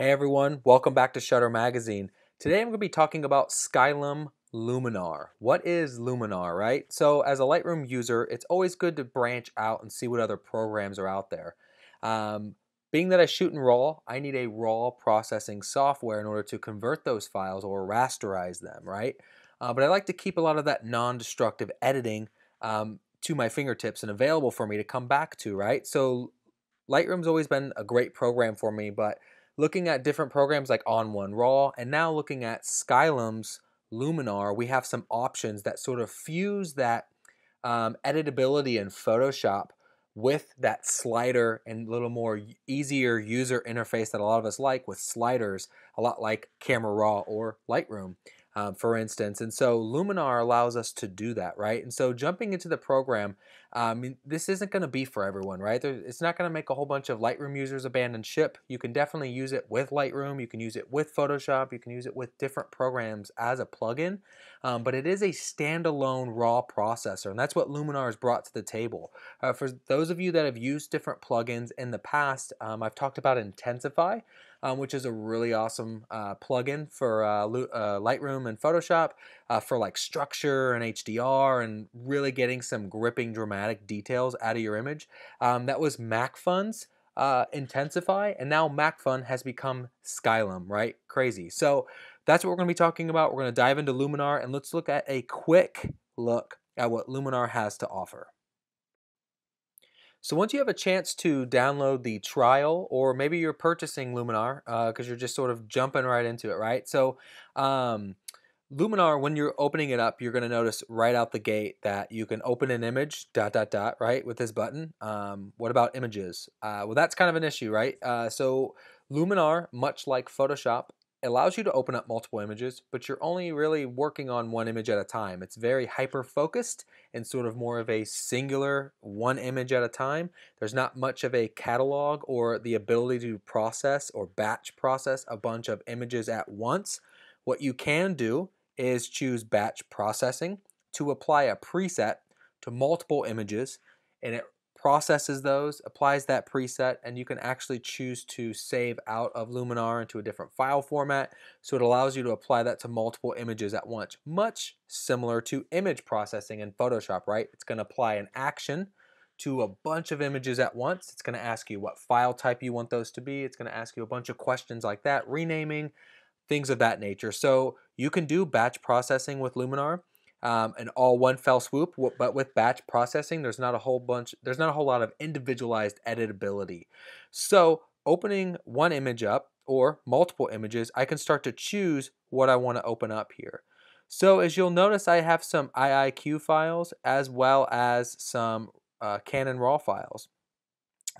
Hey everyone, welcome back to Shutter Magazine. Today I'm going to be talking about Skylum Luminar. What is Luminar, right? So as a Lightroom user, it's always good to branch out and see what other programs are out there. Being that I shoot in RAW, I need a RAW processing software in order to convert those files or rasterize them, right? But I like to keep a lot of that non-destructive editing to my fingertips and available for me to come back to, right? So Lightroom's always been a great program for me, but looking at different programs like On1 RAW and now looking at Skylum's Luminar, we have some options that sort of fuse that editability in Photoshop with that slider and a little more easier user interface that a lot of us like with sliders, a lot like Camera Raw or Lightroom. For instance, and so Luminar allows us to do that, right? And so jumping into the program, this isn't going to be for everyone, right? It's not going to make a whole bunch of Lightroom users abandon ship. You can definitely use it with Lightroom, you can use it with Photoshop, you can use it with different programs as a plugin, but it is a standalone RAW processor, and that's what Luminar has brought to the table. For those of you that have used different plugins in the past, I've talked about Intensify, which is a really awesome plugin for Lightroom and Photoshop for like structure and HDR and really getting some gripping dramatic details out of your image. That was Macphun's Intensify, and now Macphun has become Skylum, right? Crazy. So that's what we're going to be talking about. We're going to dive into Luminar, and let's look at a quick look at what Luminar has to offer. So once you have a chance to download the trial, or maybe you're purchasing Luminar because you're just sort of jumping right into it, right? So Luminar, when you're opening it up, you're going to notice right out the gate that you can open an image, ... right, with this button. What about images? Well, that's kind of an issue, right? So Luminar, much like Photoshop, allows you to open up multiple images, but you're only really working on one image at a time. It's very hyper-focused and sort of more of a singular one image at a time. There's not much of a catalog or the ability to process or batch process a bunch of images at once. What you can do is choose batch processing to apply a preset to multiple images, and it processes those, applies that preset, and you can actually choose to save out of Luminar into a different file format, so it allows you to apply that to multiple images at once, much similar to image processing in Photoshop, right? It's going to apply an action to a bunch of images at once. It's going to ask you what file type you want those to be. It's going to ask you a bunch of questions like that, renaming, things of that nature. So you can do batch processing with Luminar, and all one fell swoop. But with batch processing, there's not a whole lot of individualized editability. So opening one image up or multiple images, I can start to choose what I want to open up here. So as you'll notice, I have some IIQ files as well as some Canon RAW files.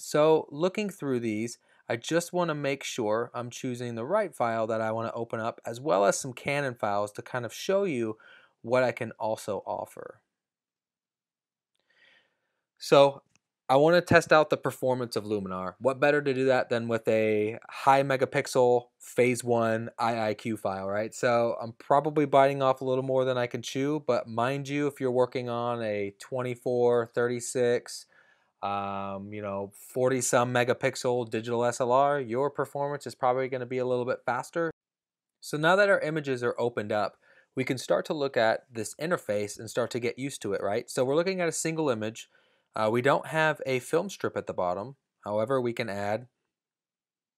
So looking through these, I just want to make sure I'm choosing the right file that I want to open up, as well as some Canon files to kind of show you what I can also offer. So I want to test out the performance of Luminar. What better to do that than with a high megapixel phase 1 IIQ file, right? So I'm probably biting off a little more than I can chew, but mind you, if you're working on a 24, 36, 40 some megapixel digital SLR, your performance is probably going to be a little bit faster. So now that our images are opened up, we can start to look at this interface and start to get used to it, right? So we're looking at a single image. We don't have a film strip at the bottom. However, we can add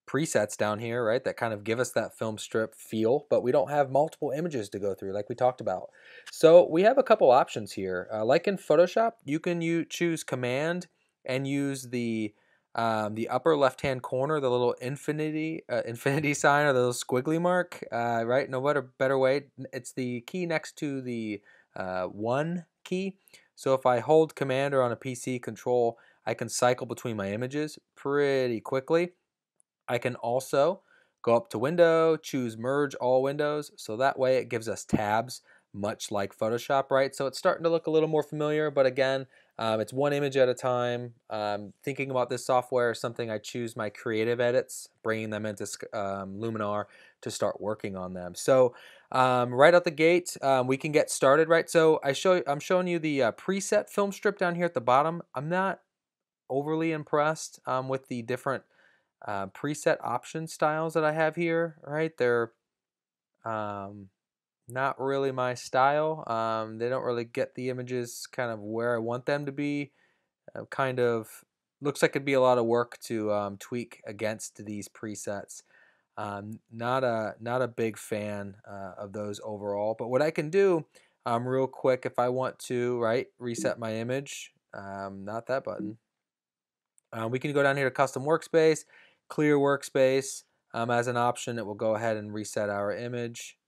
presets down here, right, that kind of give us that film strip feel, but we don't have multiple images to go through like we talked about. So we have a couple options here. Like in Photoshop, you can choose Command and use the upper left-hand corner, the little infinity sign or the little squiggly mark, right? No better way. It's the key next to the 1 key. So if I hold Command or on a PC Control, I can cycle between my images pretty quickly. I can also go up to Window, choose Merge All Windows, so that way it gives us tabs, much like Photoshop, right? So it's starting to look a little more familiar, but again, it's one image at a time. Thinking about this software is something I choose my creative edits, bringing them into Luminar to start working on them. So right out the gate, we can get started, right? So I'm showing you the preset film strip down here at the bottom. I'm not overly impressed with the different preset option styles that I have here, right? They're not really my style. They don't really get the images kind of where I want them to be. Kind of looks like it'd be a lot of work to tweak against these presets. Not a big fan of those overall. But what I can do real quick, if I want to, right, reset my image, not that button. We can go down here to Custom Workspace, Clear Workspace. As an option, it will go ahead and reset our image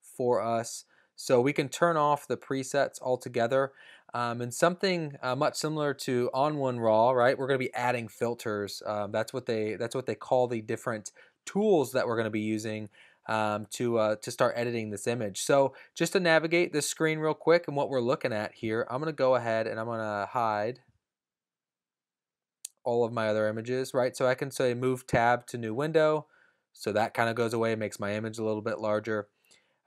for us. So we can turn off the presets altogether. And something much similar to On1 Raw, right? We're going to be adding filters. That's what they call the different tools that we're going to be using to start editing this image. So just to navigate this screen real quick and what we're looking at here, I'm going to go ahead and I'm going to hide all of my other images, right? So I can say move tab to new window. So that kind of goes away, makes my image a little bit larger.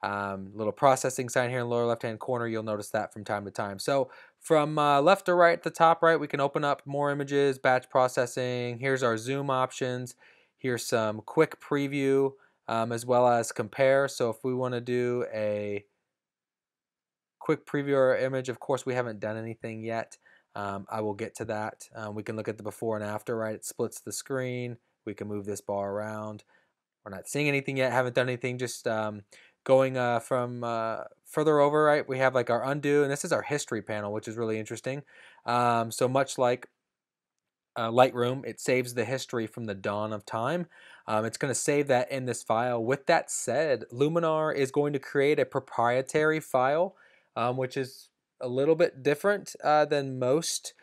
Little processing sign here in the lower left hand corner, you'll notice that from time to time. So from left to right at the top right, we can open up more images, batch processing. Here's our zoom options. Here's some quick preview as well as compare. So if we want to do a quick preview of our image, of course we haven't done anything yet. I will get to that. We can look at the before and after, right? It splits the screen. We can move this bar around. We're not seeing anything yet, haven't done anything, just going from further over, right? We have like our undo, and this is our history panel, which is really interesting. So much like Lightroom, it saves the history from the dawn of time. It's going to save that in this file. With that said, Luminar is going to create a proprietary file, which is a little bit different than most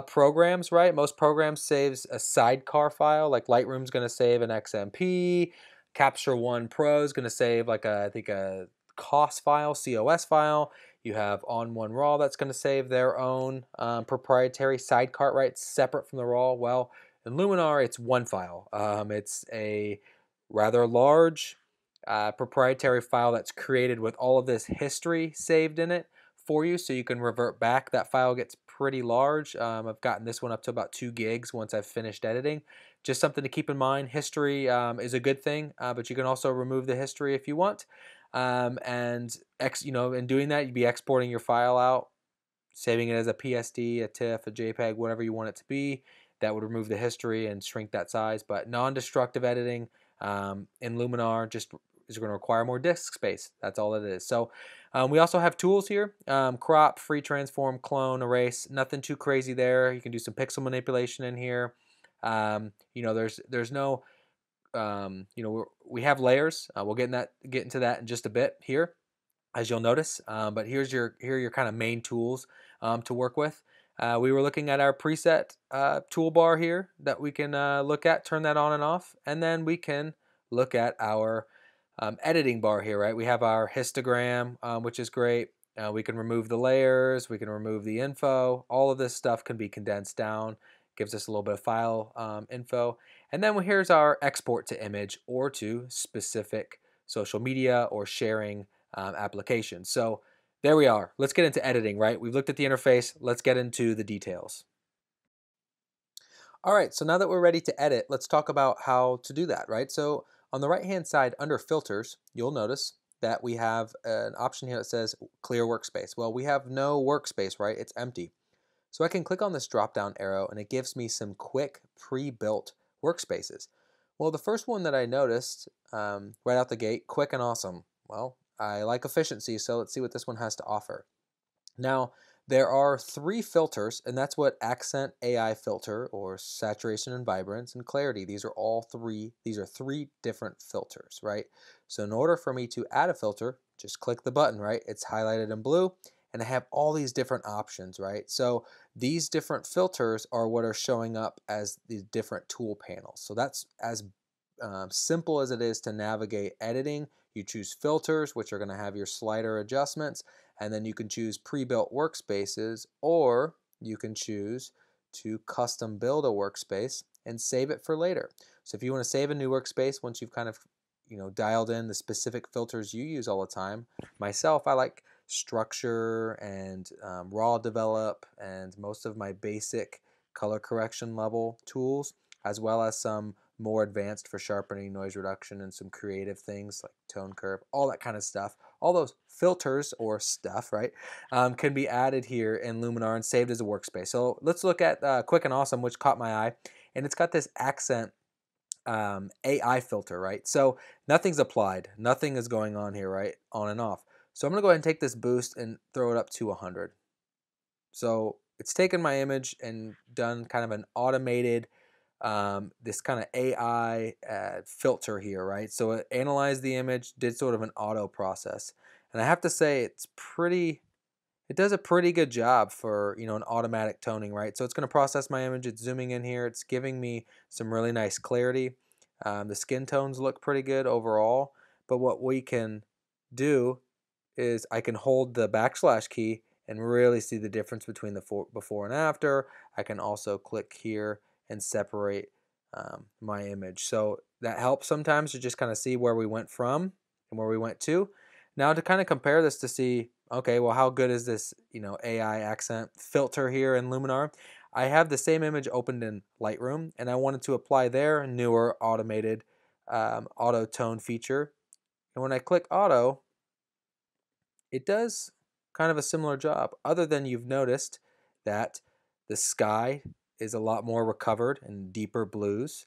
programs, right? Most programs saves a sidecar file, like Lightroom's going to save an XMP. Capture One Pro is going to save like I think a COS file, COS file. You have On1 Raw that's going to save their own proprietary sidecar, right? Separate from the raw. Well, in Luminar, it's one file. It's a rather large proprietary file that's created with all of this history saved in it for you, so you can revert back. That file gets pretty large. I've gotten this one up to about 2 gigs once I've finished editing. Just something to keep in mind. History is a good thing, but you can also remove the history if you want. In doing that, you'd be exporting your file out, saving it as a PSD, a TIFF, a JPEG, whatever you want it to be. That would remove the history and shrink that size. But non-destructive editing in Luminar just is going to require more disk space. That's all it is. So we also have tools here: crop, free transform, clone, erase. Nothing too crazy there. You can do some pixel manipulation in here. There's no we have layers. We'll get into that in just a bit here, as you'll notice. But here are your kind of main tools to work with. We were looking at our preset toolbar here that we can look at, turn that on and off, and then we can look at our editing bar here, right? We have our histogram, which is great. We can remove the layers, we can remove the info. All of this stuff can be condensed down, gives us a little bit of file info. And then here's our export to image or to specific social media or sharing applications. So there we are. Let's get into editing, right? We've looked at the interface. Let's get into the details. All right, so now that we're ready to edit, let's talk about how to do that, right? So on the right-hand side under filters, you'll notice that we have an option here that says clear workspace. Well, we have no workspace, right? It's empty. So I can click on this drop-down arrow and it gives me some quick pre-built workspaces. Well, the first one that I noticed right out the gate, quick and awesome. Well, I like efficiency, so let's see what this one has to offer. Now, there are 3 filters, and that's what Accent AI filter, or saturation and vibrance, and clarity. These are 3 different filters, right? So in order for me to add a filter, just click the button, right? It's highlighted in blue, and I have all these different options, right? So these different filters are what are showing up as the different tool panels. So that's as simple as it is to navigate editing. You choose filters, which are going to have your slider adjustments, and then you can choose pre-built workspaces, or you can choose to custom build a workspace and save it for later. So if you want to save a new workspace once you've kind of dialed in the specific filters you use all the time, myself, I like structure and raw develop and most of my basic color correction level tools, as well as some more advanced for sharpening, noise reduction, and some creative things like tone curve, all that kind of stuff. All those filters or stuff, right, can be added here in Luminar and saved as a workspace. So let's look at Quick and Awesome, which caught my eye, and it's got this accent AI filter, right? So nothing's applied, nothing is going on here, right, on and off. So I'm going to go ahead and take this boost and throw it up to 100. So it's taken my image and done kind of an automated, this kind of AI filter here, right? So it analyzed the image, did sort of an auto process. And I have to say it does a pretty good job for, you know, an automatic toning, right? So it's going to process my image, it's zooming in here, it's giving me some really nice clarity. The skin tones look pretty good overall, but what we can do is I can hold the backslash key and really see the difference between the before and after. I can also click here and separate my image. So that helps sometimes to just kind of see where we went from and where we went to. Now to kind of compare this to see, okay, well, how good is this, you know, AI accent filter here in Luminar? I have the same image opened in Lightroom, and I wanted to apply their newer automated auto tone feature. And when I click auto, it does kind of a similar job, other than you've noticed that the sky is a lot more recovered and deeper blues.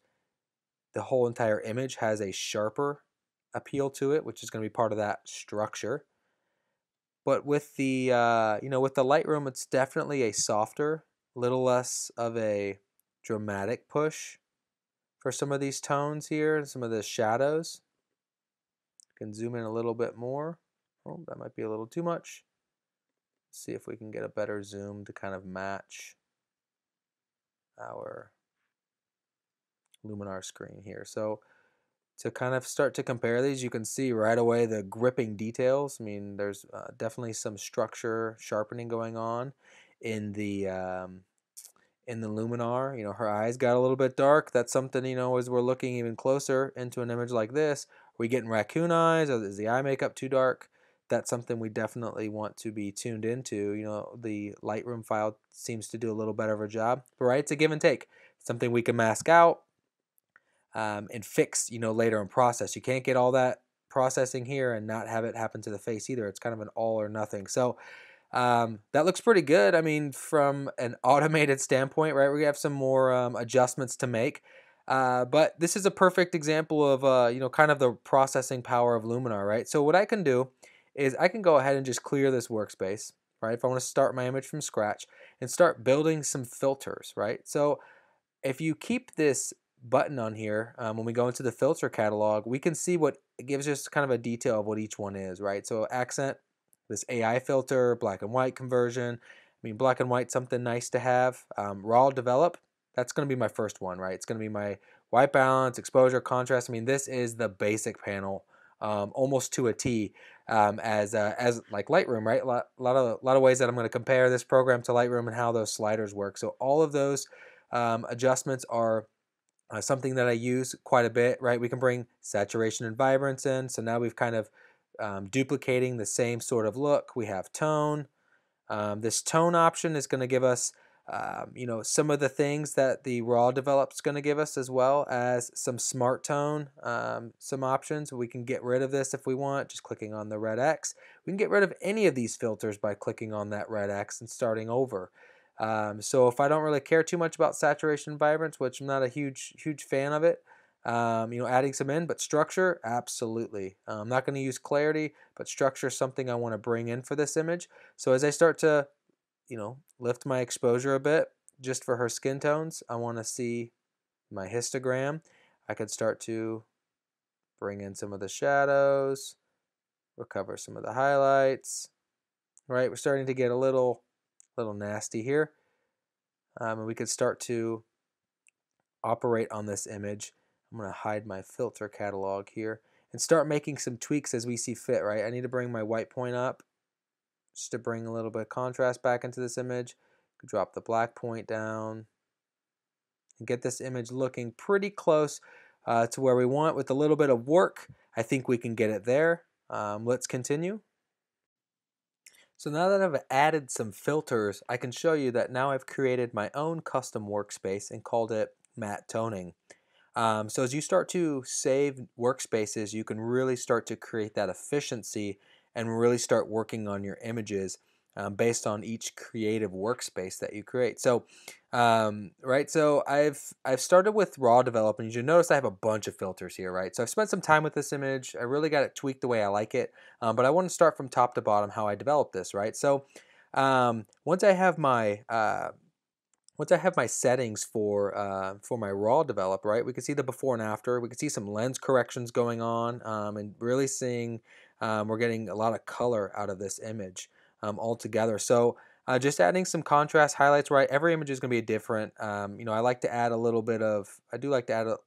The whole entire image has a sharper appeal to it, which is going to be part of that structure. But with the with the Lightroom, it's definitely a softer, little less of a dramatic push for some of these tones here and some of the shadows. You can zoom in a little bit more. Oh, that might be a little too much. See if we can get a better zoom to kind of match our Luminar screen here. So to kind of start to compare these, you can see right away the gripping details. I mean, there's definitely some structure sharpening going on in the Luminar. You know, her eyes got a little bit dark. That's something, you know, as we're looking even closer into an image like this, are we getting raccoon eyes? Or is the eye makeup too dark? That's something we definitely want to be tuned into. You know, the Lightroom file seems to do a little better of a job, but right, it's a give and take. Something we can mask out and fix, you know, later in process. You can't get all that processing here and not have it happen to the face either. It's kind of an all or nothing. So that looks pretty good. I mean, from an automated standpoint, right, we have some more adjustments to make. But this is a perfect example of, you know, kind of the processing power of Luminar, right? So what I can do is I can go ahead and just clear this workspace, right? If I want to start my image from scratch and start building some filters, right? So if you keep this button on here, when we go into the filter catalog, we can see what it gives us kind of a detail of what each one is, right? So accent, this AI filter, black and white conversion. I mean, black and white, something nice to have. Raw develop, that's going to be my first one, right? It's going to be my white balance, exposure, contrast. I mean, this is the basic panel, almost to a T, as like Lightroom, right? A lot of ways that I'm going to compare this program to Lightroom and how those sliders work. So all of those adjustments are something that I use quite a bit, right? We can bring saturation and vibrance in. So now we've kind of duplicating the same sort of look. We have tone. This tone option is going to give us, you know, some of the things that the raw develop's going to give us, as well as some smart tone, some options. We can get rid of this if we want, just clicking on the red X. We can get rid of any of these filters by clicking on that red X and starting over. So if I don't really care too much about saturation and vibrance, which I'm not a huge fan of it, you know, adding some in, but structure, absolutely. I'm not going to use clarity, but structure is something I want to bring in for this image. So as I start to, you know, lift my exposure a bit, just for her skin tones, I want to see my histogram. I could start to bring in some of the shadows, recover some of the highlights. Right, we're starting to get a little nasty here. And we could start to operate on this image. I'm going to hide my filter catalog here and start making some tweaks as we see fit, right? I need to bring my white point up just to bring a little bit of contrast back into this image. Drop the black point down and get this image looking pretty close to where we want. With a little bit of work, I think we can get it there. Let's continue. So now that I've added some filters, I can show you that now I've created my own custom workspace and called it matte toning. So as you start to save workspaces, you can really start to create that efficiency and really start working on your images based on each creative workspace that you create. So, right, so I've started with raw development. You notice I have a bunch of filters here, right? So I've spent some time with this image. I really got it tweaked the way I like it, but I want to start from top to bottom how I develop this, right? So once I have my settings for my raw develop, right, we can see the before and after. We can see some lens corrections going on, and really seeing we're getting a lot of color out of this image altogether. So just adding some contrast highlights, right? Every image is going to be different. I like to add a little bit of, I do like to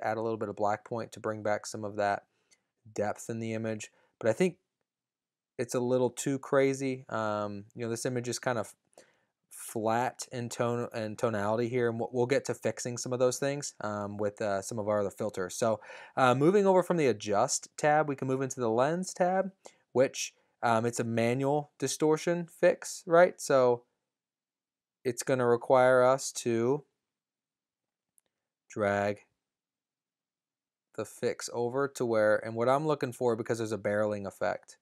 add a little bit of black point to bring back some of that depth in the image. But I think it's a little too crazy. This image is kind of flat in tone and tonality here, and we'll get to fixing some of those things with some of our other filters. So moving over from the adjust tab, we can move into the lens tab, which it's a manual distortion fix, right? So it's going to require us to drag the fix over to where, and what I'm looking for, because there's a barreling effect,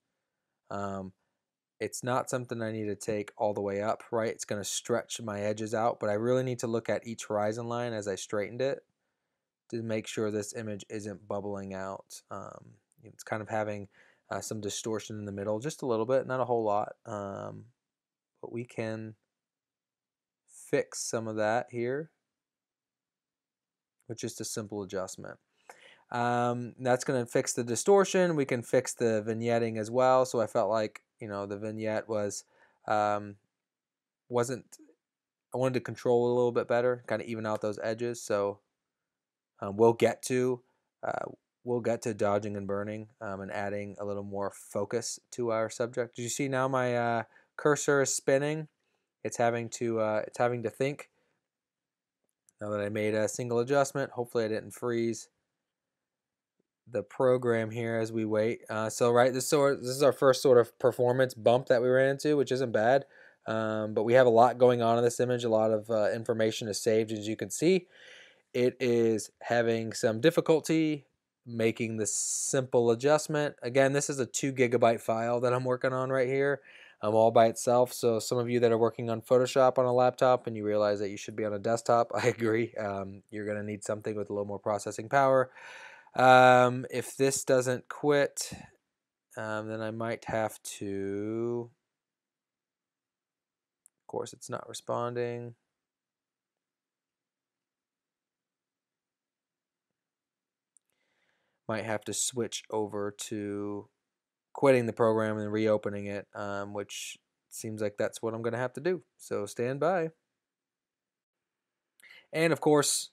it's not something I need to take all the way up, right? It's going to stretch my edges out, but I really need to look at each horizon line as I straightened it to make sure this image isn't bubbling out. It's kind of having some distortion in the middle, just a little bit, not a whole lot, but we can fix some of that here with just a simple adjustment. That's going to fix the distortion. We can fix the vignetting as well. So I felt like, the vignette wasn't, I wanted to control it a little bit better, kind of even out those edges. So we'll get to dodging and burning and adding a little more focus to our subject. Did you see now my cursor is spinning? It's having to think. Now that I made a single adjustment, hopefully I didn't freeze the program here as we wait. So this is our first sort of performance bump that we ran into, which isn't bad. But we have a lot going on in this image. A lot of information is saved, as you can see. It is having some difficulty making this simple adjustment. Again, this is a 2 GB file that I'm working on right here, all by itself. So some of you that are working on Photoshop on a laptop and you realize that you should be on a desktop, I agree. You're going to need something with a little more processing power. If this doesn't quit, then I might have to, of course it's not responding. Might have to switch over to quitting the program and reopening it, which seems like that's what I'm going to have to do. So stand by. And of course,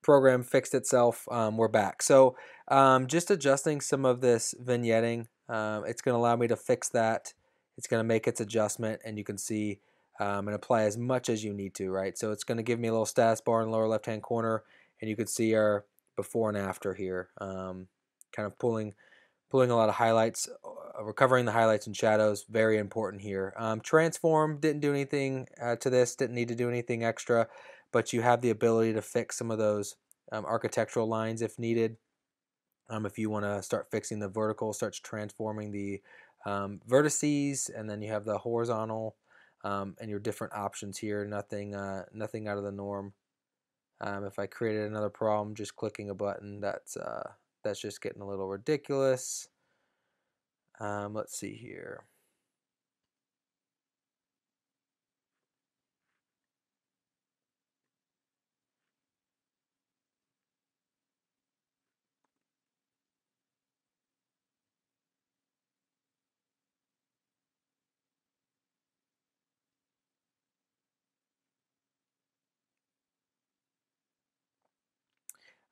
program fixed itself. We're back. So just adjusting some of this vignetting, it's going to allow me to fix that. It's going to make its adjustment, and you can see and apply as much as you need to, right? So it's going to give me a little status bar in the lower left-hand corner, and you can see our before and after here, kind of pulling a lot of highlights, recovering the highlights and shadows, very important here. Transform didn't do anything to this, didn't need to do anything extra, but you have the ability to fix some of those architectural lines if needed. If you want to start fixing the vertical, starts transforming the vertices, and then you have the horizontal and your different options here. Nothing out of the norm. If I created another problem, just clicking a button, that's just getting a little ridiculous. Let's see here.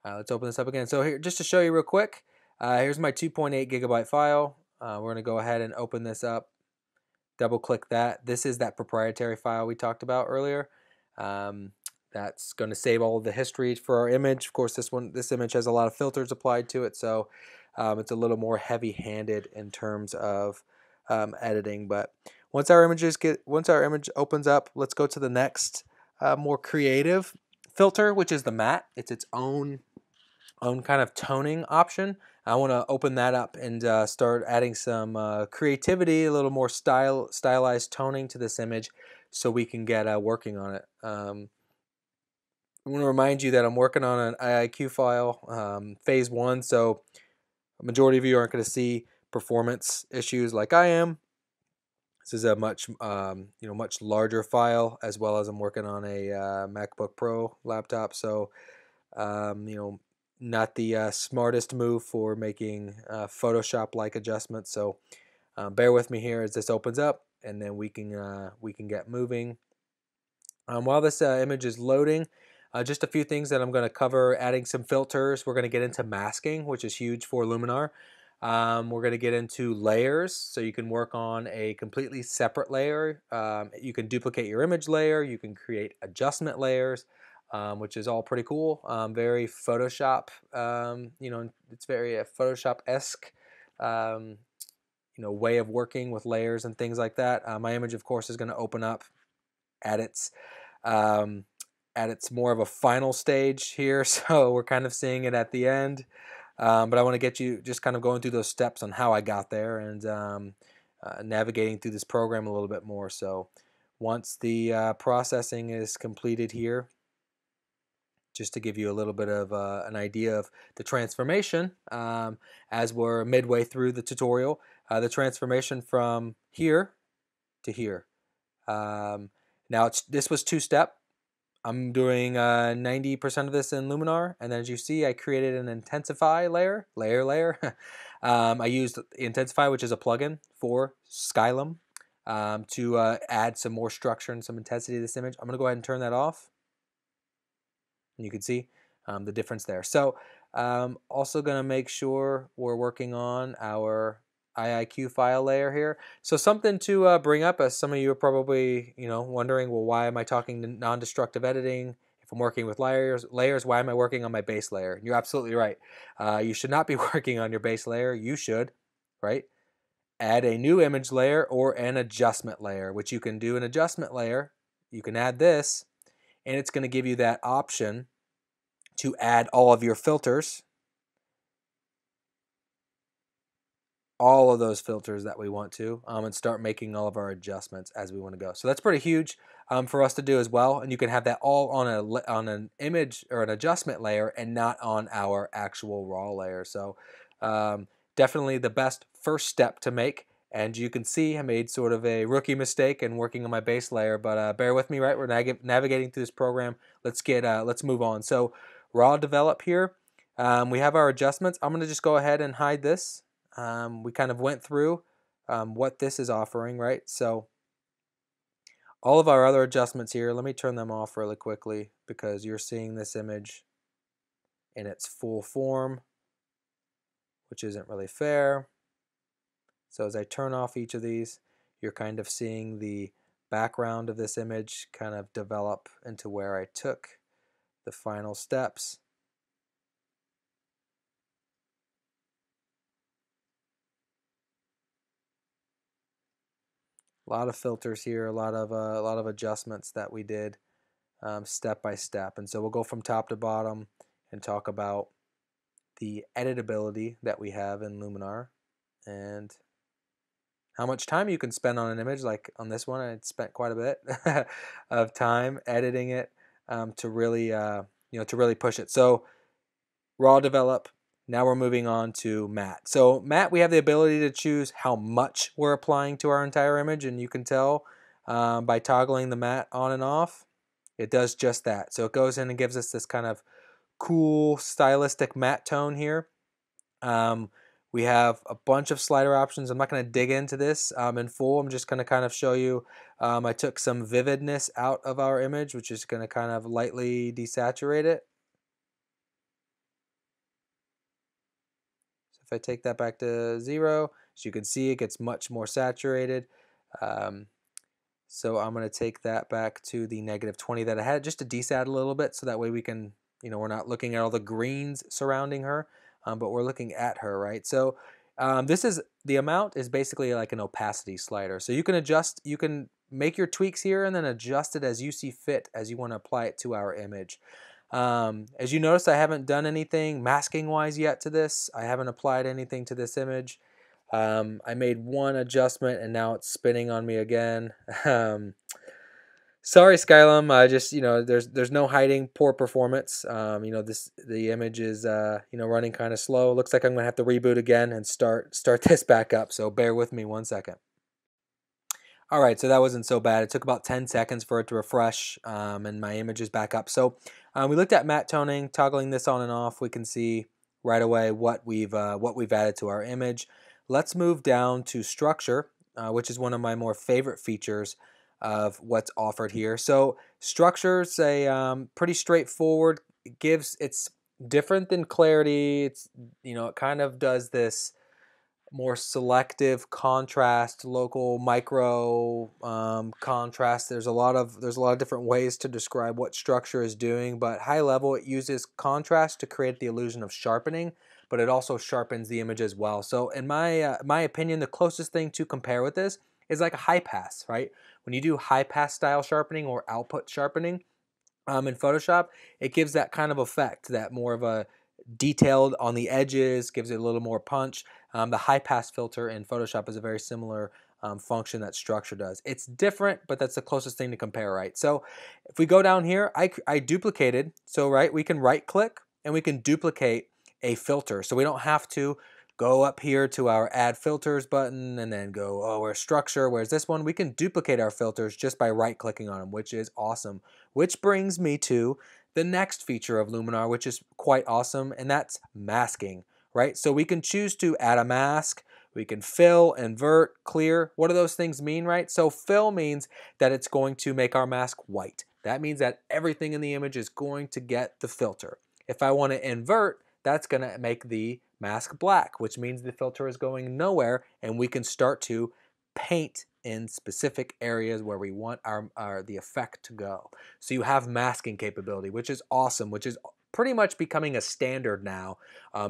Let's open this up again. So here, just to show you real quick, here's my 2.8 GB file. We're going to go ahead and open this up. Double click that. This is that proprietary file we talked about earlier. That's going to save all of the history for our image. Of course, this image has a lot of filters applied to it, so it's a little more heavy-handed in terms of editing. But once our image opens up, let's go to the next more creative filter, which is the matte. It's its own own kind of toning option. I want to open that up and start adding some creativity, a little more stylized toning to this image so we can get working on it. I want to remind you that I'm working on an IIQ file, phase 1, so a majority of you aren't going to see performance issues like I am. This is a much much larger file, as well as I'm working on a MacBook Pro laptop, so not the smartest move for making Photoshop-like adjustments. So bear with me here as this opens up, and then we can get moving. While this image is loading, just a few things that I'm going to cover: adding some filters. We're going to get into masking, which is huge for Luminar. We're going to get into layers, so you can work on a completely separate layer. You can duplicate your image layer. You can create adjustment layers, which is all pretty cool. Very Photoshop, it's very Photoshop-esque, way of working with layers and things like that. My image, of course, is going to open up at its more of a final stage here, so we're kind of seeing it at the end. But I want to get you just kind of going through those steps on how I got there and navigating through this program a little bit more. So once the processing is completed here, just to give you a little bit of an idea of the transformation, as we're midway through the tutorial, the transformation from here to here. Now this was two-step. I'm doing 90% of this in Luminar, and then as you see, I created an Intensify layer. I used Intensify, which is a plugin for Skylum, to add some more structure and some intensity to this image. I'm going to go ahead and turn that off, and you can see the difference there. So also going to make sure we're working on our IIQ file layer here. So something to bring up, as some of you are probably wondering, well, why am I talking non-destructive editing? If I'm working with layers, why am I working on my base layer? And you're absolutely right. You should not be working on your base layer. You should, right, add a new image layer or an adjustment layer, which you can do an adjustment layer. You can add this, and it's going to give you that option to add all of your filters, all of those filters that we want to, and start making all of our adjustments as we want to go. So that's pretty huge for us to do as well, and you can have that all on an image or an adjustment layer and not on our actual raw layer. So definitely the best first step to make. And you can see I made sort of a rookie mistake in working on my base layer, but bear with me, right? We're navigating through this program. Let's move on. So raw develop here. We have our adjustments. I'm going to just go ahead and hide this. We kind of went through what this is offering, right? So all of our other adjustments here, let me turn them off really quickly because you're seeing this image in its full form, which isn't really fair. So as I turn off each of these, you're kind of seeing the background of this image kind of develop into where I took the final steps. A lot of filters here, a lot of adjustments that we did step by step. And so we'll go from top to bottom and talk about the editability that we have in Luminar and how much time you can spend on an image. Like on this one, I spent quite a bit of time editing it to really push it. So raw develop. Now we're moving on to matte. So matte, we have the ability to choose how much we're applying to our entire image, and you can tell by toggling the matte on and off, it does just that. So it goes in and gives us this kind of cool stylistic matte tone here. We have a bunch of slider options. I'm not going to dig into this in full. I'm just going to kind of show you. I took some vividness out of our image, which is going to kind of lightly desaturate it. If I take that back to 0, as you can see, it gets much more saturated. So I'm going to take that back to the -20 that I had, just to desat a little bit, so that way we can, we're not looking at all the greens surrounding her, but we're looking at her, right? So the amount is basically like an opacity slider. So you can adjust, you can make your tweaks here and then adjust it as you see fit as you want to apply it to our image. As you notice, I haven't done anything masking wise yet to this. I haven't applied anything to this image. I made one adjustment and now it's spinning on me again. Sorry, Skylum. I just, there's no hiding poor performance. The image is running kind of slow. Looks like I'm gonna have to reboot again and start this back up. So bear with me 1 second. All right, so that wasn't so bad. It took about 10 seconds for it to refresh, and my image is back up. So we looked at matte toning, toggling this on and off. We can see right away what we've added to our image. Let's move down to structure, which is one of my more favorite features of what's offered here. So structure's a pretty straightforward. It's different than clarity. It kind of does this more selective contrast, local micro contrast. There's a lot of different ways to describe what structure is doing, but high level it uses contrast to create the illusion of sharpening, but it also sharpens the image as well. So in my opinion, the closest thing to compare with this is like a high pass, right? When you do high pass style sharpening or output sharpening in Photoshop, it gives that kind of effect, that more of a detailed on the edges, gives it a little more punch. The high pass filter in Photoshop is a very similar function that structure does. It's different, but that's the closest thing to compare, right? So if we go down here, I duplicated. So right, we can right click and we can duplicate a filter. So we don't have to go up here to our add filters button and then go, oh, where's structure, where's this one? We can duplicate our filters just by right clicking on them, which is awesome. Which brings me to the next feature of Luminar, which is quite awesome, and that's masking, right? So we can choose to add a mask, we can fill, invert, clear. What do those things mean, right? So fill means that it's going to make our mask white. That means that everything in the image is going to get the filter. If I want to invert, that's going to make the mask black, which means the filter is going nowhere, and we can start to paint in specific areas where we want the effect to go. So you have masking capability, which is awesome, which is pretty much becoming a standard now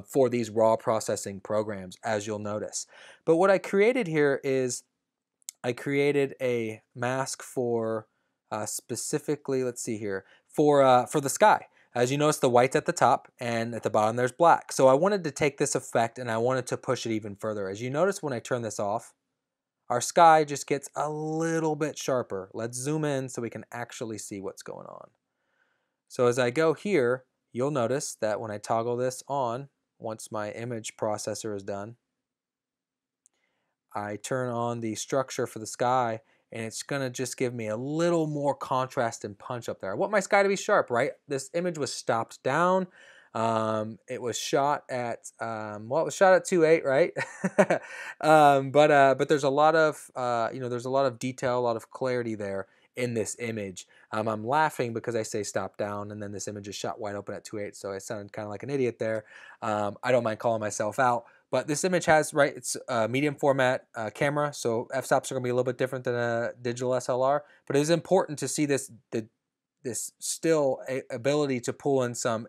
for these raw processing programs, as you'll notice. But what I created here is I created a mask for specifically, let's see here, for the sky. As you notice, the white's at the top, and at the bottom there's black. So I wanted to take this effect and I wanted to push it even further. As you notice, when I turn this off, our sky just gets a little bit sharper. Let's zoom in so we can actually see what's going on. So as I go here, you'll notice that when I toggle this on, once my image processor is done, I turn on the structure for the sky, and it's gonna just give me a little more contrast and punch up there. I want my sky to be sharp, right? This image was stopped down. It was shot at well, it was shot at 2.8, right? But there's a lot of there's a lot of detail, a lot of clarity there in this image. I'm laughing because I say stop down, and then this image is shot wide open at 2.8, so I sound kind of like an idiot there. I don't mind calling myself out. But this image has, right, it's a medium format camera, so f-stops are going to be a little bit different than a digital SLR. But it is important to see this still ability to pull in some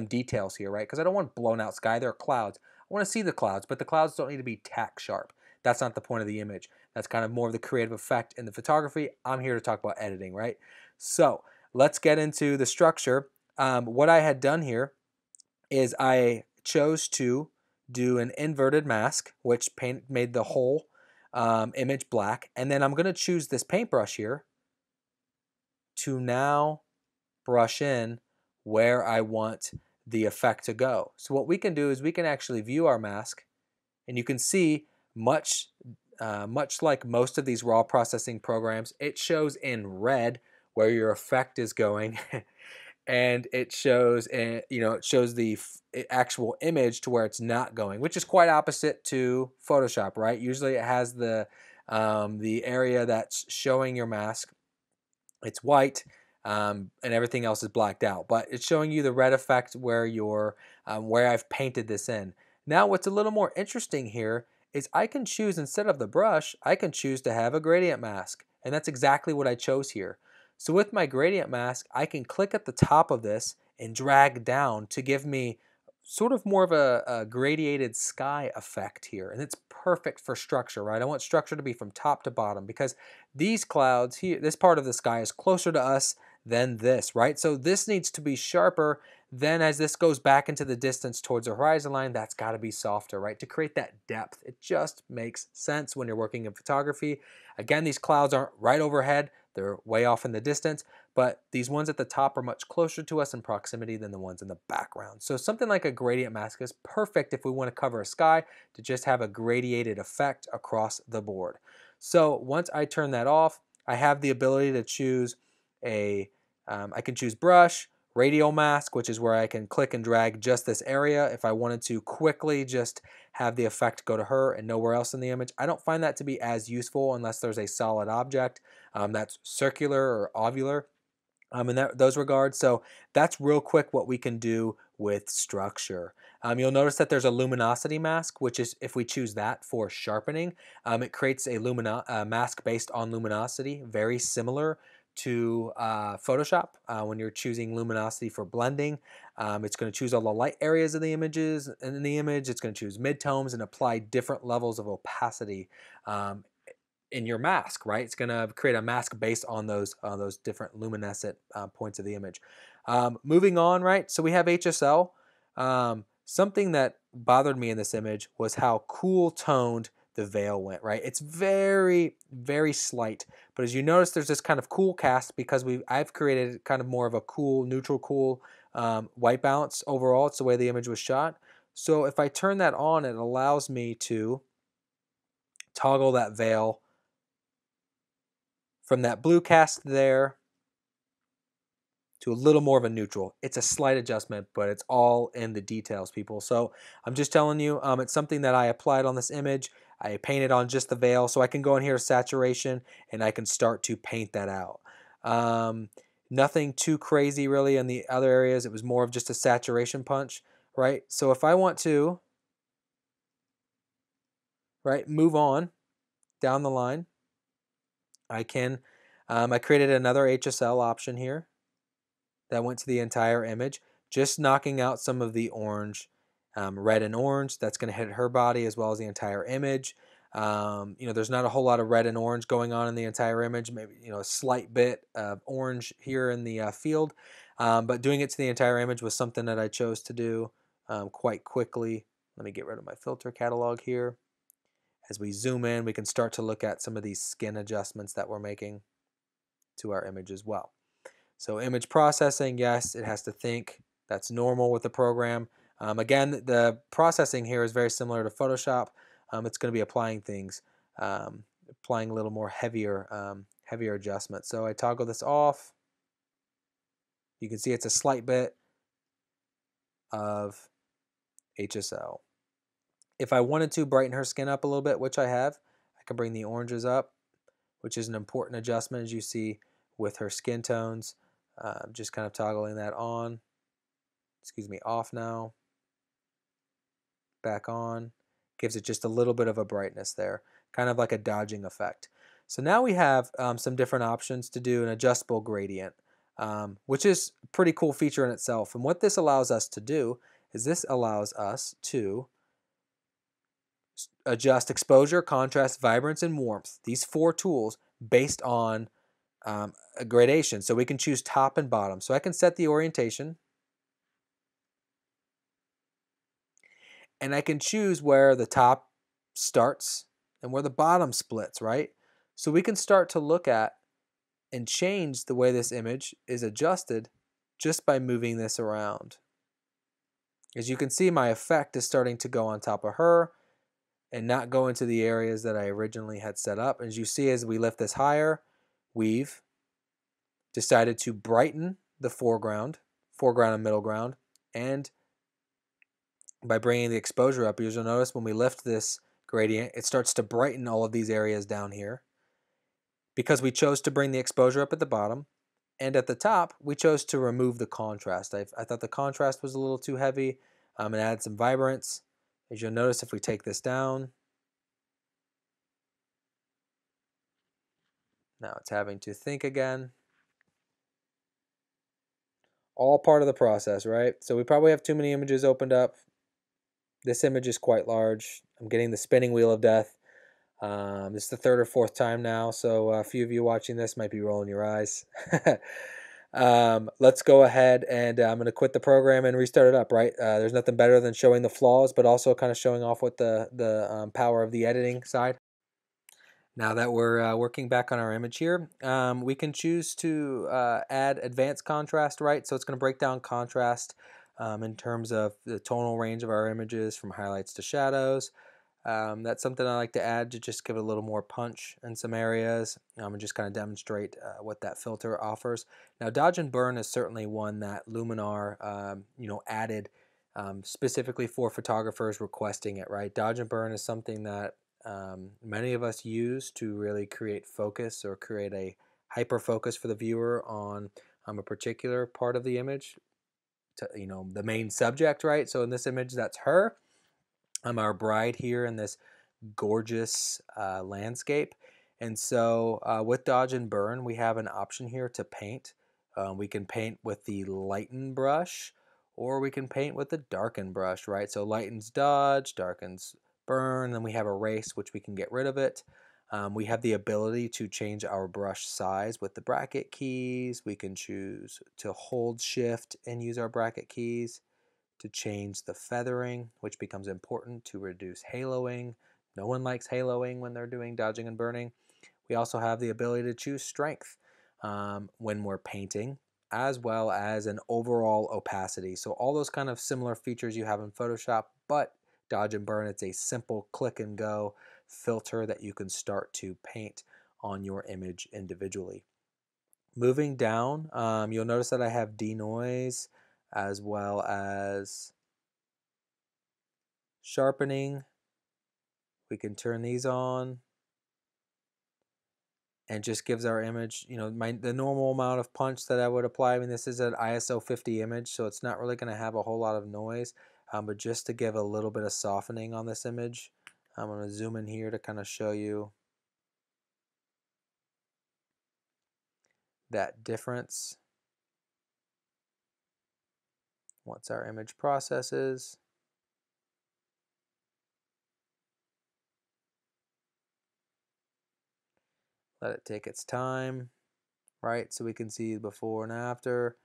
details here, right? Because I don't want blown out sky. There are clouds. I want to see the clouds, but the clouds don't need to be tack sharp. That's not the point of the image. That's kind of more of the creative effect in the photography. I'm here to talk about editing, right? So let's get into the structure. What I had done here is I chose to do an inverted mask, which made the whole image black. And then I'm going to choose this paintbrush here to now brush in where I want the effect to go. So what we can do is we can actually view our mask, and you can see much like most of these raw processing programs, it shows in red where your effect is going. And it shows, it shows the actual image to where it's not going, which is quite opposite to Photoshop, right? Usually it has the area that's showing your mask, it's white, and everything else is blacked out. But it's showing you the red effect where where I've painted this in. Now, what's a little more interesting here is I can choose, instead of the brush, I can choose to have a gradient mask, and that's exactly what I chose here. So with my gradient mask, I can click at the top of this and drag down to give me sort of more of a gradiated sky effect here. And it's perfect for structure, right? I want structure to be from top to bottom because these clouds here, this part of the sky is closer to us than this, right? So this needs to be sharper. Then as this goes back into the distance towards the horizon line, that's got to be softer, right? To create that depth. It just makes sense when you're working in photography. Again, these clouds aren't right overhead. They're way off in the distance, but these ones at the top are much closer to us in proximity than the ones in the background. So something like a gradient mask is perfect if we want to cover a sky to just have a gradiated effect across the board. So once I turn that off, I have the ability to choose I can choose brush, radial mask, which is where I can click and drag just this area if I wanted to quickly just have the effect go to her and nowhere else in the image. I don't find that to be as useful unless there's a solid object that's circular or ovular in those regards. So that's real quick what we can do with structure. You'll notice that there's a luminosity mask, which is if we choose that for sharpening, it creates a mask based on luminosity, very similar to Photoshop. When you're choosing luminosity for blending, it's going to choose all the light areas of the images in the image. It's going to choose midtones and apply different levels of opacity in your mask, right? It's going to create a mask based on those different luminescent points of the image. Moving on, right? So we have HSL. Something that bothered me in this image was how cool toned the veil went, right? It's very, very slight. But as you notice, there's this kind of cool cast because I've created kind of more of a cool, neutral cool white balance overall. It's the way the image was shot. So if I turn that on, it allows me to toggle that veil from that blue cast there to a little more of a neutral. It's a slight adjustment, but it's all in the details, people. So I'm just telling you, it's something that I applied on this image. I painted on just the veil, so I can go in here to saturation and I can start to paint that out. Nothing too crazy really in the other areas. It was more of just a saturation punch, right? So if I want to, right, move on down the line, I can. I created another HSL option here that went to the entire image, just knocking out some of the orange, red and orange. That's going to hit her body as well as the entire image. There's not a whole lot of red and orange going on in the entire image. Maybe a slight bit of orange here in the field, but doing it to the entire image was something that I chose to do quite quickly. Let me get rid of my filter catalog here. As we zoom in, we can start to look at some of these skin adjustments that we're making to our image as well. So image processing, yes, it has to think. That's normal with the program. Again, the processing here is very similar to Photoshop. It's going to be applying things, applying a little more heavier adjustment. So I toggle this off. You can see it's a slight bit of HSL. If I wanted to brighten her skin up a little bit, which I have, I can bring the oranges up, which is an important adjustment as you see with her skin tones. Just kind of toggling that on. Off now. Back on. Gives it just a little bit of a brightness there, kind of like a dodging effect. So now we have some different options to do an adjustable gradient, which is a pretty cool feature in itself. And what this allows us to do is this allows us to adjust exposure, contrast, vibrance, and warmth. These 4 tools based on a gradation. So we can choose top and bottom. So I can set the orientation. And I can choose where the top starts and where the bottom splits, right? So we can start to look at and change the way this image is adjusted just by moving this around. As you can see, my effect is starting to go on top of her and not go into the areas that I originally had set up. As you see, as we lift this higher, we've decided to brighten the foreground and middle ground, and by bringing the exposure up, you'll notice when we lift this gradient, it starts to brighten all of these areas down here. Because we chose to bring the exposure up at the bottom, and at the top, we chose to remove the contrast. I thought the contrast was a little too heavy and add some vibrance. As you'll notice, if we take this down, now it's having to think again. All part of the process, right? So we probably have too many images opened up. This image is quite large. I'm getting the spinning wheel of death. This is the 3rd or 4th time now, so a few of you watching this might be rolling your eyes. Let's go ahead and I'm going to quit the program and restart it up, right? There's nothing better than showing the flaws, but also kind of showing off what the power of the editing side. Now that we're working back on our image here, we can choose to add advanced contrast, right? So it's going to break down contrast in terms of the tonal range of our images from highlights to shadows. That's something I like to add to just give it a little more punch in some areas and just kind of demonstrate what that filter offers. Now, dodge and burn is certainly one that Luminar, added specifically for photographers requesting it, right? Dodge and burn is something that many of us use to really create focus or create a hyper focus for the viewer on a particular part of the image, to, the main subject, right? So in this image, that's her. Our bride here in this gorgeous landscape. And so with dodge and burn, we have an option here to paint. We can paint with the lighten brush, or we can paint with the darken brush, right? So lightens dodge, darkens burn, then we have erase, which we can get rid of it. We have the ability to change our brush size with the bracket keys. We can choose to hold shift and use our bracket keys to change the feathering, which becomes important to reduce haloing. No one likes haloing when they're doing dodging and burning. We also have the ability to choose strength when we're painting, as well as an overall opacity. So all those kind of similar features you have in Photoshop, but dodge and burn, it's a simple click and go filter that you can start to paint on your image individually. Moving down, you'll notice that I have denoise as well as sharpening. We can turn these on and just gives our image, the normal amount of punch that I would apply. I mean, this is an ISO 50 image, so it's not really going to have a whole lot of noise, but just to give a little bit of softening on this image, I'm going to zoom in here to kind of show you that difference once our image processes. Let it take its time, right? So we can see before and after.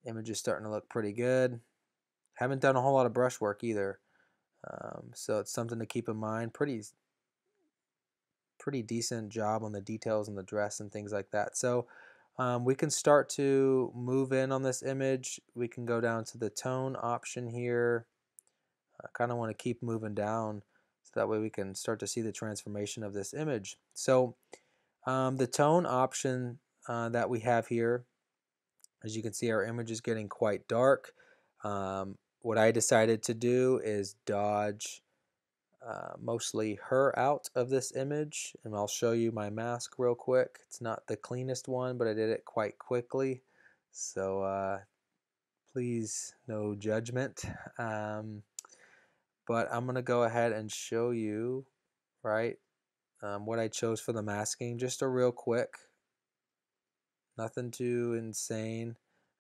Image is starting to look pretty good. Haven't done a whole lot of brush work either, so it's something to keep in mind. Pretty decent job on the details and the dress and things like that. So we can start to move in on this image. We can go down to the tone option here. I kind of want to keep moving down so that way we can start to see the transformation of this image. So the tone option that we have here, as you can see, our image is getting quite dark. What I decided to do is dodge mostly her out of this image, and I'll show you my mask real quick. It's not the cleanest one, but I did it quite quickly, so please no judgment. But I'm gonna go ahead and show you, right, what I chose for the masking. Just a real quick, nothing too insane.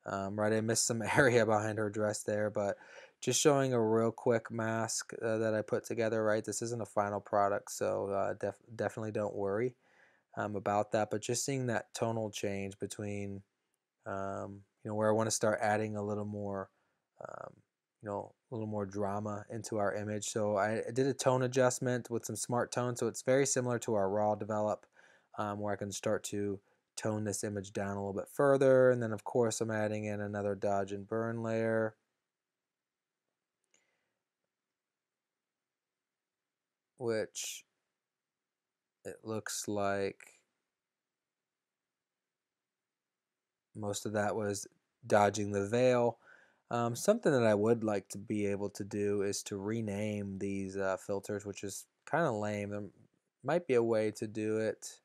Right, I missed some area behind her dress there, but just showing a real quick mask that I put together, right? This isn't a final product, so definitely don't worry about that. But just seeing that tonal change between, where I want to start adding a little more, a little more drama into our image. So I did a tone adjustment with some smart tone, so it's very similar to our raw develop, where I can start to tone this image down a little bit further. And then of course I'm adding in another dodge and burn layer, which it looks like most of that was dodging the veil. Something that I would like to be able to do is to rename these filters, which is kind of lame. There might be a way to do it.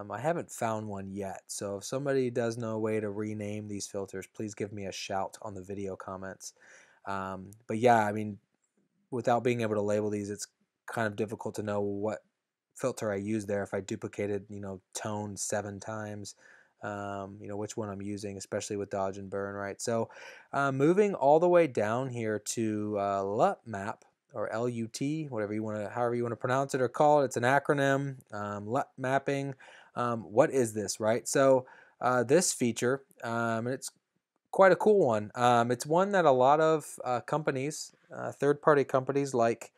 I haven't found one yet, so if somebody does know a way to rename these filters, please give me a shout on the video comments. But yeah, I mean, without being able to label these, it's kind of difficult to know what filter I use there. If I duplicated, tone 7 times, which one I'm using, especially with dodge and burn, right? So moving all the way down here to LUT Map, or LUT, however you want to pronounce it or call it. It's an acronym, LUT mapping. What is this, right? So this feature, and it's quite a cool one. It's one that a lot of companies, third-party companies like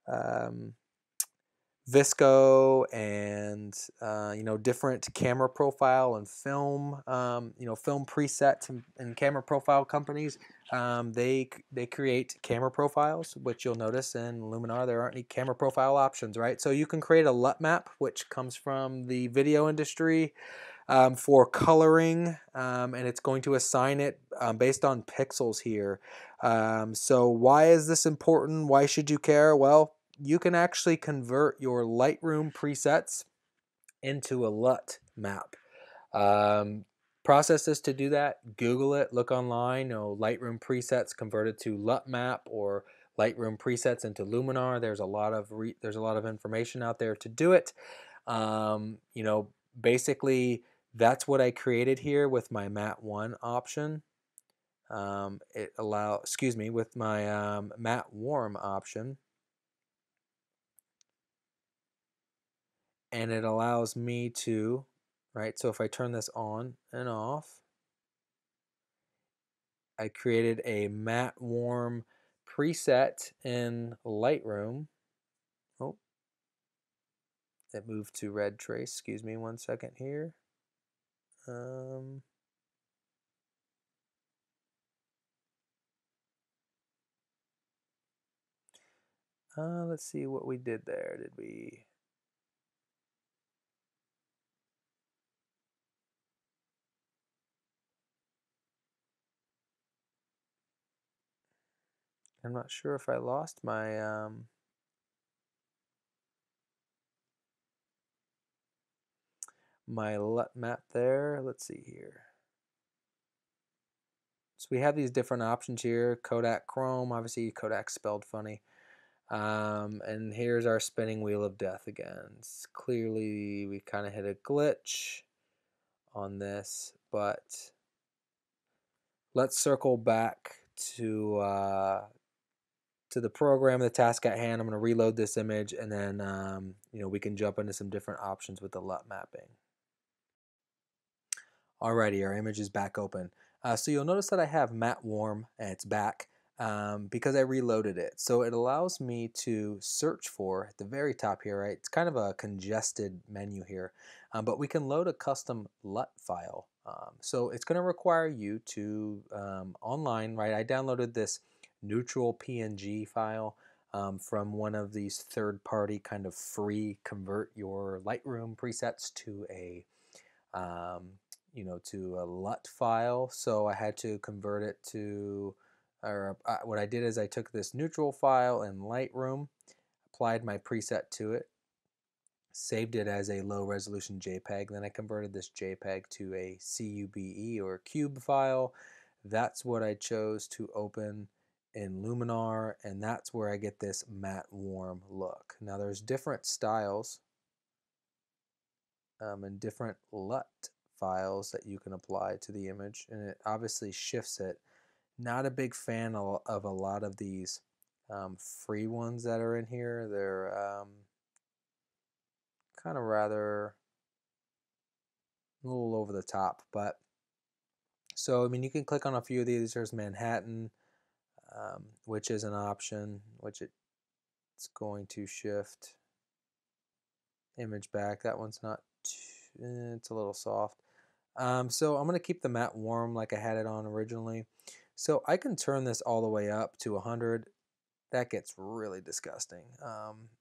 um, Visco and different camera profile and film film preset and camera profile companies, they create camera profiles, which you'll notice in Luminar there aren't any camera profile options, right? So you can create a LUT map, which comes from the video industry, for coloring, and it's going to assign it based on pixels here. So why is this important? Why should you care? Well, you can actually convert your Lightroom presets into a LUT map. Um, Processes to do that, Google it, look online, Lightroom presets converted to LUT map or Lightroom presets into Luminar. There's a lot of information out there to do it. Basically that's what I created here with my Matte 1 option. With my Matte Warm option. And it allows me to, right, so if I turn this on and off, I created a Matte Warm preset in Lightroom. Oh, it moved to red trace. Excuse me 1 second here. Let's see what we did there. Did we... I'm not sure if I lost my my LUT map there. Let's see here. So we have these different options here. Kodak Chrome, obviously Kodak spelled funny. And here's our spinning wheel of death again. It's clearly we kind of hit a glitch on this, but let's circle back to the program, the task at hand. I'm going to reload this image, and then we can jump into some different options with the LUT mapping. Alrighty, our image is back open. So you'll notice that I have Matte Warm, and it's back because I reloaded it. So it allows me to search for, at the very top here, right? It's kind of a congested menu here, but we can load a custom LUT file. So it's going to require you to, online, right? I downloaded this neutral PNG file from one of these third-party kind of free convert your Lightroom presets to a to a LUT file. So I had to convert it to, or what I did is I took this neutral file in Lightroom, applied my preset to it, saved it as a low resolution JPEG. Then I converted this JPEG to a CUBE or cube file. That's what I chose to open in Luminar, and that's where I get this matte warm look. Now there's different styles and different LUT files that you can apply to the image, and it obviously shifts it. Not a big fan of a lot of these free ones that are in here. They're kind of rather a little over the top, but so I mean you can click on a few of these. There's Manhattan, which is an option, which it's going to shift image back. That one's not it's a little soft. So I'm going to keep the matte warm like I had it on originally. So I can turn this all the way up to 100. That gets really disgusting.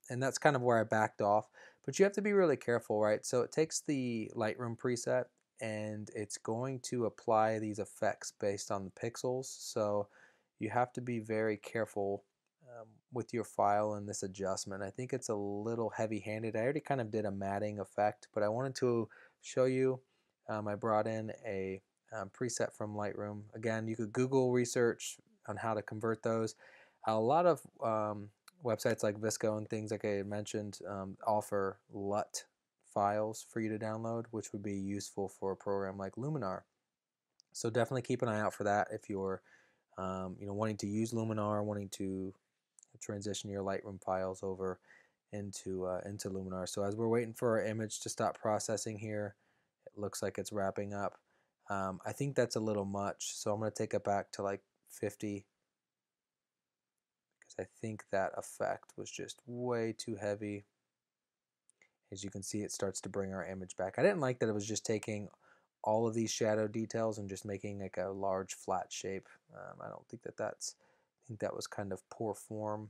And that's kind of where I backed off. But you have to be really careful, right? So it takes the Lightroom preset and it's going to apply these effects based on the pixels. So you have to be very careful with your file and this adjustment. I think it's a little heavy-handed. I already kind of did a matting effect, but I wanted to show you. I brought in a preset from Lightroom. Again, you could Google research on how to convert those. A lot of websites like Visco and things like I had mentioned offer LUT files for you to download, which would be useful for a program like Luminar. So definitely keep an eye out for that if you're wanting to use Luminar, wanting to transition your Lightroom files over into Luminar. So as we're waiting for our image to stop processing here, looks like it's wrapping up. I think that's a little much, so I'm going to take it back to like 50 because I think that effect was just way too heavy. As you can see, it starts to bring our image back. I didn't like that it was just taking all of these shadow details and just making like a large flat shape. I don't think that's, I think that was kind of poor form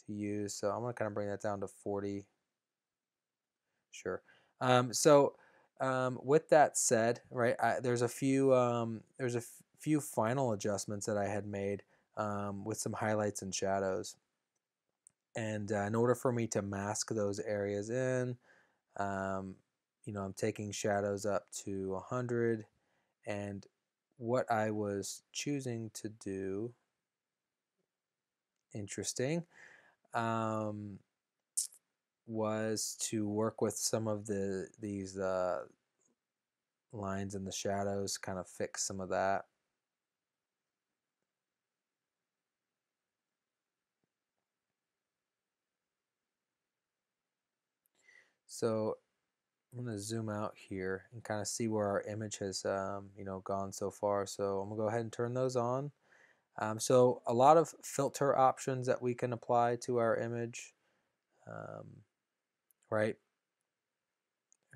to use. So I'm going to kind of bring that down to 40. Sure. With that said, right, there's a few few final adjustments that I had made with some highlights and shadows. And in order for me to mask those areas in, I'm taking shadows up to 100, and what I was choosing to do, interesting, was to work with some of these lines in the shadows, kind of fix some of that. So I'm going to zoom out here and kind of see where our image has gone so far. So I'm going to go ahead and turn those on. So a lot of filter options that we can apply to our image, right?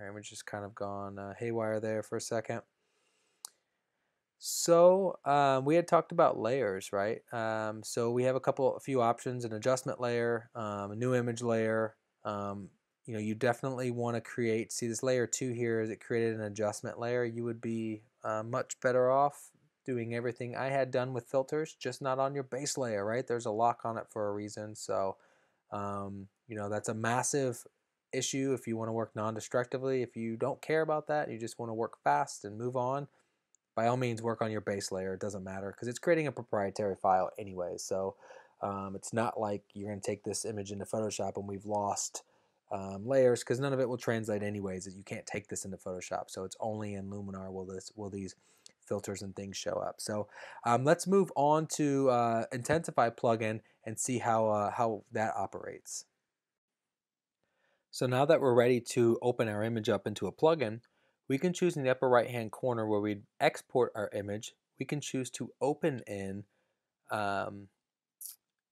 Our image has kind of gone haywire there for a second. So we had talked about layers, right? So we have a few options: an adjustment layer, a new image layer. You definitely want to create. See this layer 2 here? Is it created an adjustment layer? You would be much better off doing everything I had done with filters, just not on your base layer, right? There's a lock on it for a reason. So that's a massive issue if you want to work non-destructively. If you don't care about that, you just want to work fast and move on, by all means work on your base layer. It doesn't matter because it's creating a proprietary file anyway. So it's not like you're going to take this image into Photoshop and we've lost layers, because none of it will translate anyways. You can't take this into Photoshop. So it's only in Luminar will these filters and things show up. So let's move on to Intensify plugin and see how that operates. So now that we're ready to open our image up into a plugin, we can choose in the upper right hand corner where we export our image, we can choose to open in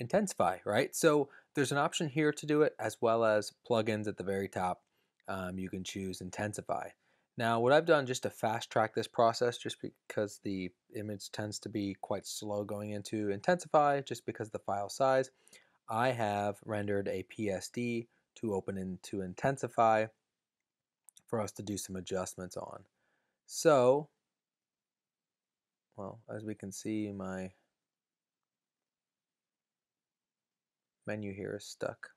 Intensify, right? So there's an option here to do it, as well as plugins at the very top. You can choose Intensify. Now what I've done just to fast track this process, just because the image tends to be quite slow going into Intensify, just because of the file size, I have rendered a PSD to open into Intensify for us to do some adjustments on. So, well, as we can see, my menu here is stuck.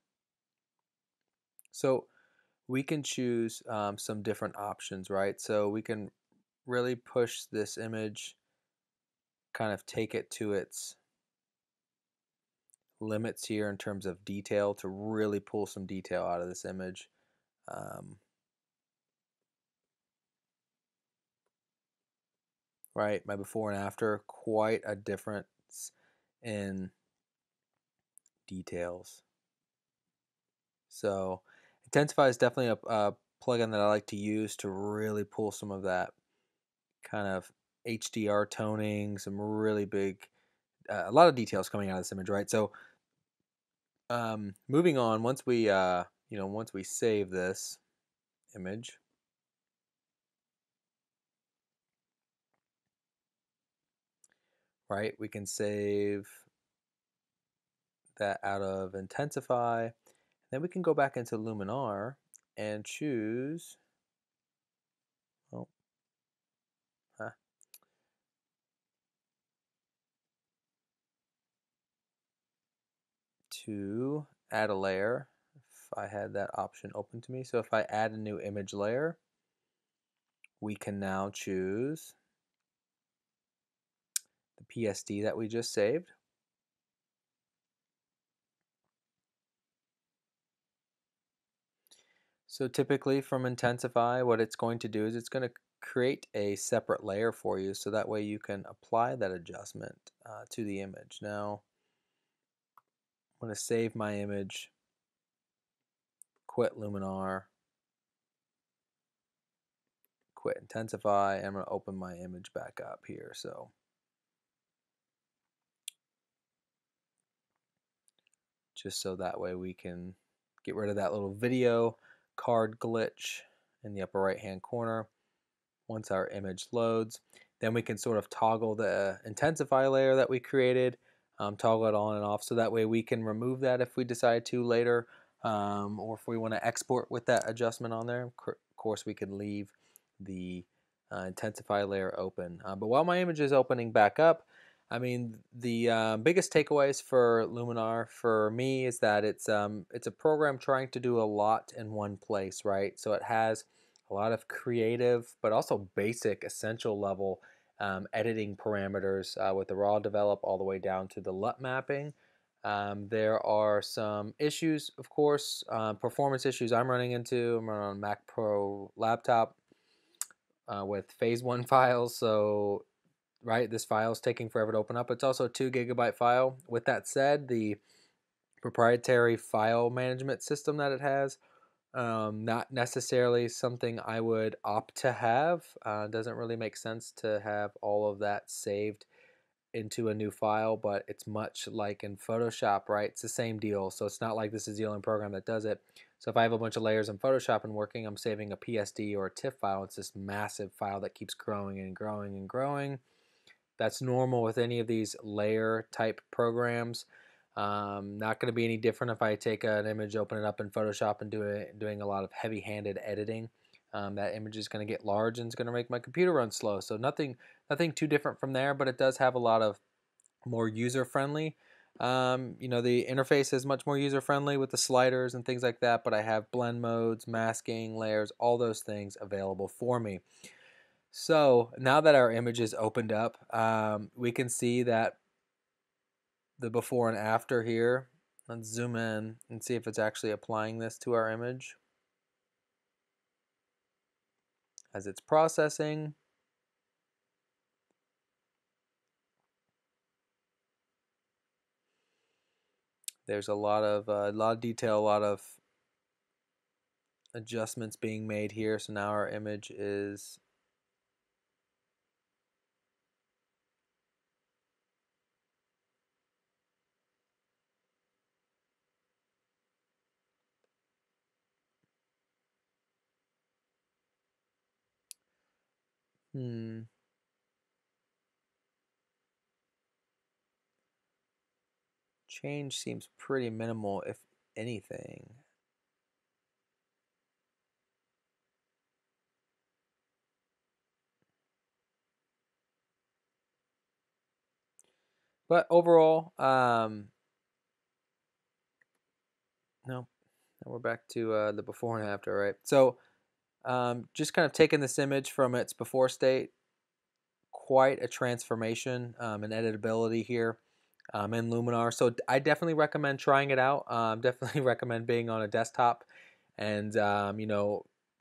So we can choose some different options, right? So we can really push this image, kind of take it to its limits here in terms of detail to really pull some detail out of this image. Right, my before and after, quite a difference in details. So Intensify is definitely a plugin that I like to use to really pull some of that kind of HDR toning, some really big, a lot of details coming out of this image, right? So moving on, once we once we save this image, right, we can save that out of Intensify. Then we can go back into Luminar and choose, oh, to add a layer if I had that option open to me. So if I add a new image layer, we can now choose the PSD that we just saved. So typically from Intensify, what it's going to do is it's going to create a separate layer for you, so that way you can apply that adjustment to the image. Now I'm going to save my image, quit Luminar, quit Intensify. I'm going to open my image back up here. So just so that way we can get rid of that little video card glitch in the upper right hand corner. Once our image loads, then we can sort of toggle the intensify layer that we created, toggle it on and off, so that way we can remove that if we decide to later, or if we want to export with that adjustment on there. Of course, we can leave the intensify layer open. But while my image is opening back up, I mean, the biggest takeaways for Luminar for me is that it's a program trying to do a lot in one place, right? So it has a lot of creative, but also basic, essential level editing parameters with the raw develop all the way down to the LUT mapping. There are some issues, of course, performance issues I'm running into. I'm running on a Mac Pro laptop with phase 1 files, so right, this file is taking forever to open up. It's also a 2 GB file. With that said, the proprietary file management system that it has, not necessarily something I would opt to have. Doesn't really make sense to have all of that saved into a new file, but it's much like in Photoshop, right? It's the same deal. So it's not like this is the only program that does it. So if I have a bunch of layers in Photoshop and working, I'm saving a PSD or a TIFF file. It's this massive file that keeps growing and growing and growing. That's normal with any of these layer type programs. Not going to be any different if I take an image, open it up in Photoshop and doing a lot of heavy-handed editing. That image is going to get large and it's going to make my computer run slow. So nothing too different from there, but it does have a lot of more user-friendly. The interface is much more user-friendly with the sliders and things like that, but I have blend modes, masking, layers, all those things available for me. So now that our image is opened up, we can see that the before and after here. Let's zoom in and see if it's actually applying this to our image. As it's processing, there's a lot of detail, a lot of adjustments being made here. So now our image is change seems pretty minimal, if anything. But overall, no, we're back to the before and after, right? So just kind of taking this image from its before state, quite a transformation in editability here in Luminar. So I definitely recommend trying it out. Definitely recommend being on a desktop, and you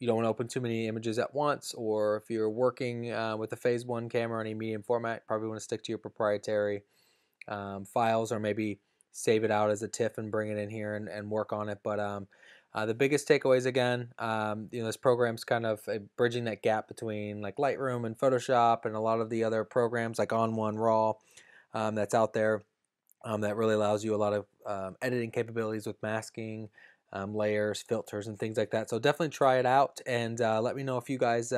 don't want to open too many images at once, or if you're working with a phase 1 camera on a medium format, probably want to stick to your proprietary files, or maybe save it out as a TIFF and bring it in here and work on it. But the biggest takeaways, again, this program's kind of bridging that gap between like Lightroom and Photoshop and a lot of the other programs like On1 Raw that's out there, that really allows you a lot of editing capabilities with masking, layers, filters, and things like that. So definitely try it out, and let me know if you guys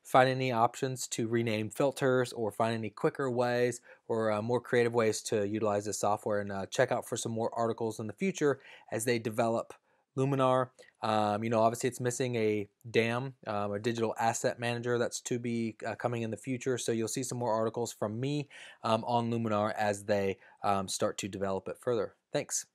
find any options to rename filters, or find any quicker ways or more creative ways to utilize this software. And check out for some more articles in the future as they develop Luminar. Obviously it's missing a DAM, a digital asset manager, that's to be coming in the future. So you'll see some more articles from me on Luminar as they start to develop it further. Thanks.